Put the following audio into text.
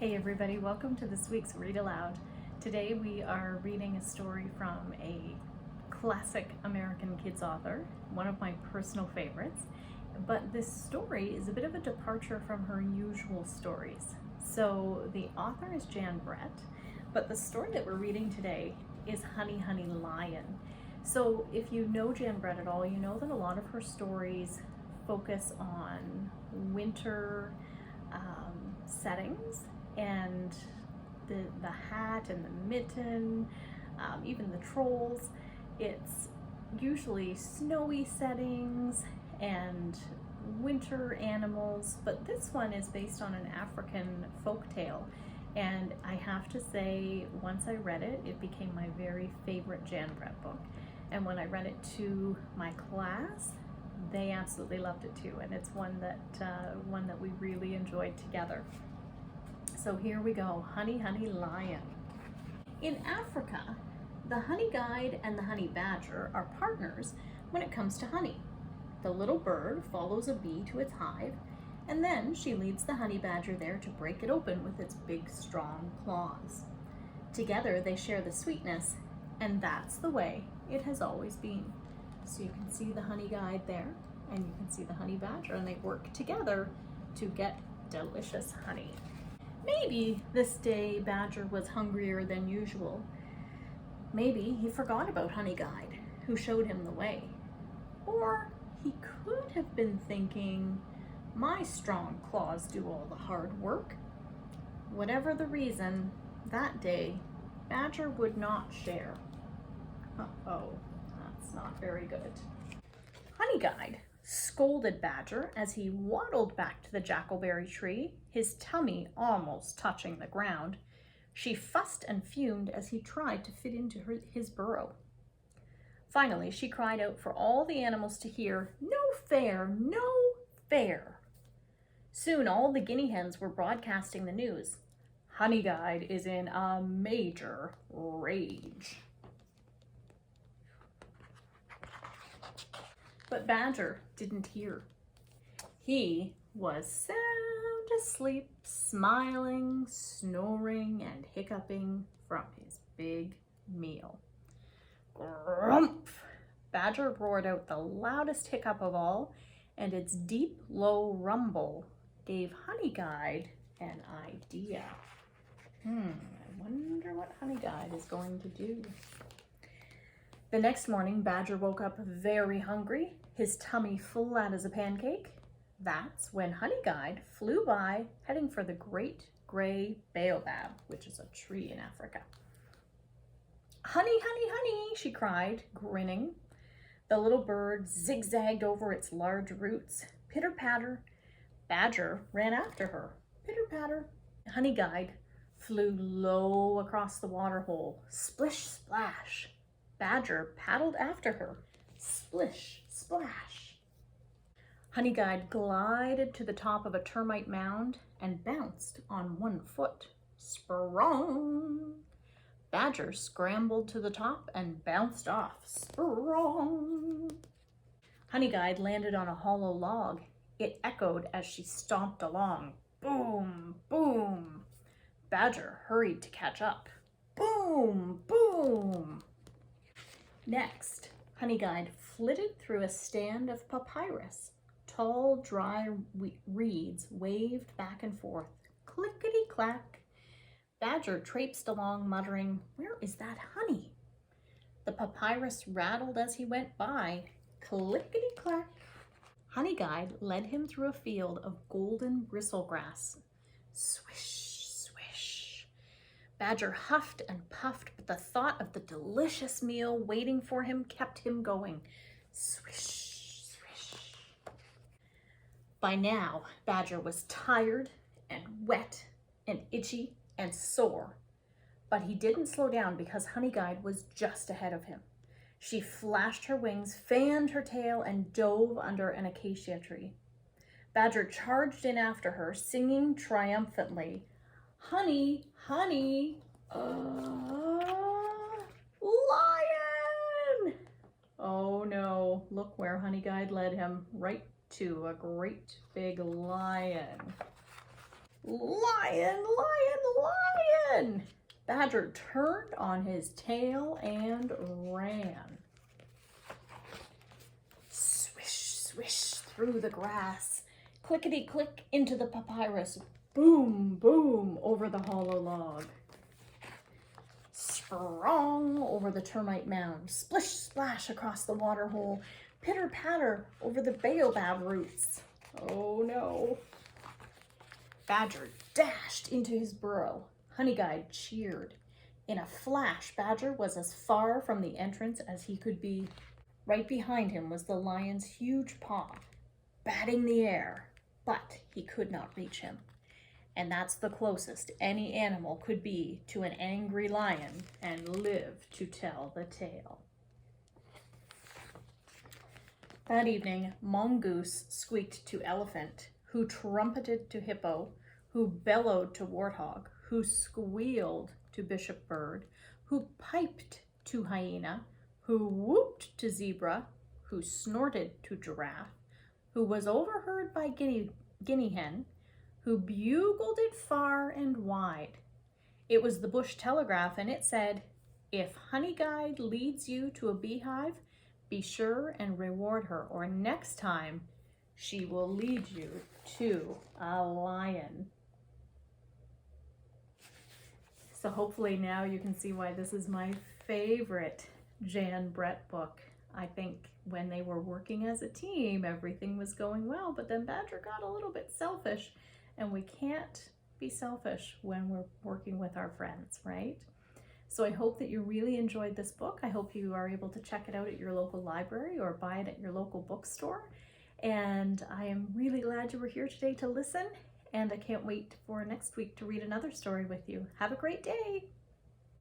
Hey everybody, welcome to this week's Read Aloud. Today we are reading a story from a classic American kids author, one of my personal favorites, but this story is a bit of a departure from her usual stories. So the author is Jan Brett, but the story that we're reading today is Honey Honey Lion. So if you know Jan Brett at all, you know that a lot of her stories focus on winter settings, and the hat and the mitten, even the trolls. It's usually snowy settings and winter animals, but this one is based on an African folktale. And I have to say, once I read it, it became my very favorite Jan Brett book. And when I read it to my class, they absolutely loved it too. And it's one that we really enjoyed together. So here we go, Honey Honey Lion. In Africa, the honey guide and the honey badger are partners when it comes to honey. The little bird follows a bee to its hive, and then she leads the honey badger there to break it open with its big, strong claws. Together they share the sweetness, and that's the way it has always been. So you can see the honey guide there, and you can see the honey badger, and they work together to get delicious honey. Maybe this day Badger was hungrier than usual. Maybe he forgot about Honey Guide, who showed him the way. Or he could have been thinking, my strong claws do all the hard work. Whatever the reason, that day Badger would not share. Uh-oh, that's not very good. Honey Guide scolded Badger as he waddled back to the jackalberry tree, his tummy almost touching the ground. She fussed and fumed as he tried to fit into his burrow. Finally, she cried out for all the animals to hear, "No fair, no fair." Soon all the guinea hens were broadcasting the news. Honey Guide is in a major rage. But Badger didn't hear. He was sound asleep, smiling, snoring, and hiccuping from his big meal. Grumph! Badger roared out the loudest hiccup of all, and its deep, low rumble gave Honey Guide an idea. I wonder what Honey Guide is going to do. The next morning, Badger woke up very hungry, his tummy flat as a pancake. That's when Honey Guide flew by, heading for the great gray baobab, which is a tree in Africa. "Honey, honey, honey," she cried, grinning. The little bird zigzagged over its large roots. Pitter-patter. Badger ran after her. Pitter-patter. Honey Guide flew low across the water hole. Splish, splash. Badger paddled after her. Splish, splash. Honey Guide glided to the top of a termite mound and bounced on one foot. Sprong! Badger scrambled to the top and bounced off. Sprong! Honey Guide landed on a hollow log. It echoed as she stomped along. Boom, boom. Badger hurried to catch up. Boom, boom. Next, Honey Guide flitted through a stand of papyrus. Tall, dry reeds waved back and forth. Clickety-clack. Badger traipsed along, muttering, "Where is that honey?" The papyrus rattled as he went by. Clickety-clack. Honey Guide led him through a field of golden bristlegrass. Swish. Badger huffed and puffed, but the thought of the delicious meal waiting for him kept him going. Swish, swish. By now, Badger was tired and wet and itchy and sore, but he didn't slow down because Honey Guide was just ahead of him. She flashed her wings, fanned her tail, and dove under an acacia tree. Badger charged in after her, singing triumphantly, "Honey, honey, lion!" Oh no, look where Honey Guide led him, right to a great big lion. "Lion, lion, run! Badger turned on his tail and ran. Swish, swish through the grass, clickety-click into the papyrus, boom, boom over the hollow log. Sprong over the termite mound, splish, splash across the water hole, pitter-patter over the baobab roots. Oh no. Badger dashed into his burrow. Honeyguide cheered. In a flash, Badger was as far from the entrance as he could be. Right behind him was the lion's huge paw, batting the air, but he could not reach him. And that's the closest any animal could be to an angry lion and live to tell the tale. That evening, Mongoose squeaked to Elephant, who trumpeted to Hippo, who bellowed to Warthog, who squealed to Bishop Bird, who piped to Hyena, who whooped to Zebra, who snorted to Giraffe, who was overheard by Guinea Hen, who bugled it far and wide. It was the Bush Telegraph, and it said, "If Honeyguide leads you to a beehive, be sure and reward her, or next time she will lead you to a lion." So hopefully now you can see why this is my favorite Jan Brett book. I think when they were working as a team, everything was going well, but then Badger got a little bit selfish, and we can't be selfish when we're working with our friends, right? So I hope that you really enjoyed this book. I hope you are able to check it out at your local library or buy it at your local bookstore. And I am really glad you were here today to listen, and I can't wait for next week to read another story with you. Have a great day.